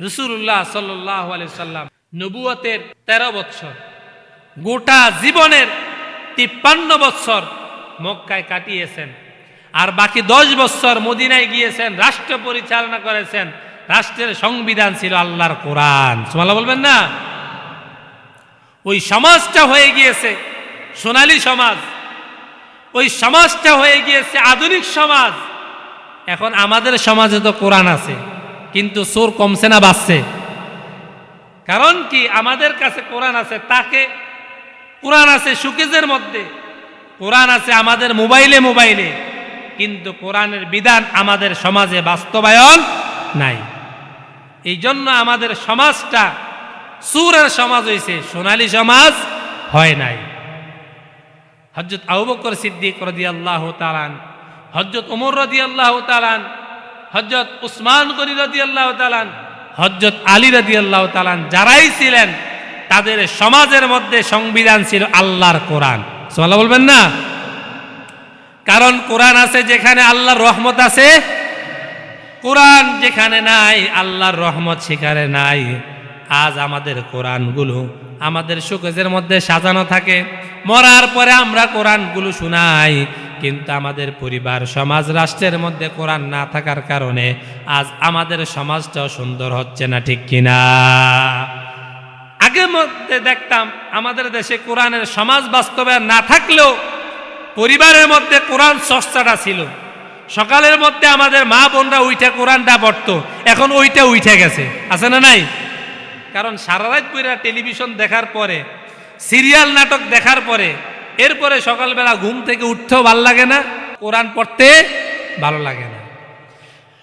রাসূলুল্লাহ সাল্লাল্লাহু আলাইহি সাল্লাম নবুয়তের 13 বছর, গোটা জীবনের 53 বছর মক্কায় কাটিয়েছেন, আর বাকি 10 বছর মদিনায় গিয়েছেন, রাষ্ট্র পরিচালনা করেছেন। রাষ্ট্রের সংবিধান ছিল আল্লাহর কোরআন। সুবহানাল্লাহ বলবেন না? ওই সমাজটা হয়ে গিয়েছে সোনালী সমাজ, ওই সমাজটা হয়ে গিয়েছে আধুনিক সমাজ। এখন আমাদের সমাজে তো কোরআন আছে, কিন্তু চোর কমছে না বাড়ছে? কারণ কি? আমাদের কাছে কোরআন আছে, তাকে কোরআন আছে সুকেজের মধ্যে, কোরআন আছে আমাদের মোবাইলে মোবাইলে, কিন্তু কোরআনের বিধান আমাদের সমাজে বাস্তবায়ন নাই। এই জন্য আমাদের সমাজটা সুরের সমাজ হয়েছে, সোনালী সমাজ হয় নাই। হযরত আবু বকর সিদ্দিক রাদিয়াল্লাহু তাআলা, হযরত ওমর রাদিয়াল্লাহু তাআলা, হযরত উসমান গনি রাদিয়াল্লাহু তাআলা, হযরত আলী রাদিয়াল্লাহু তাআলা, যারাই ছিলেন তাদের সমাজের মধ্যে সংবিধান ছিল আল্লাহর কোরআন। সুবহানাল্লাহ বলবেন না? কারণ কোরআন আছে যেখানে আল্লাহর রহমত আছে, কোরআন যেখানে নাই আল্লাহর রহমত সেখানে নাই। আজ আমাদের কোরআনগুলো আমাদের শোকেজের মধ্যে সাজানো থাকে, মরার পরে আমরা কোরআনগুলো শোনাই, কিন্তু আমাদের পরিবার সমাজ রাষ্ট্রের মধ্যে কোরআন না থাকার কারণে আজ আমাদের সমাজটাও সুন্দর হচ্ছে না, ঠিক কিনা? আগের মধ্যে দেখতাম আমাদের দেশে কোরআনের সমাজ বাস্তবায়ন না থাকলেও পরিবারের মধ্যে কোরআন চর্চাটা ছিল। সকালের মধ্যে আমাদের মা বোনরা উইঠা কোরআনটা পড়তো, এখন ওইটা উঠে গেছে, আছে না নাই? কারণ সারা রাত পুরা টেলিভিশন দেখার পরে, সিরিয়াল নাটক দেখার পরে, এরপরে সকালবেলা ঘুম থেকে উঠতেও ভালো লাগে না, কোরআন পড়তে ভালো লাগে না।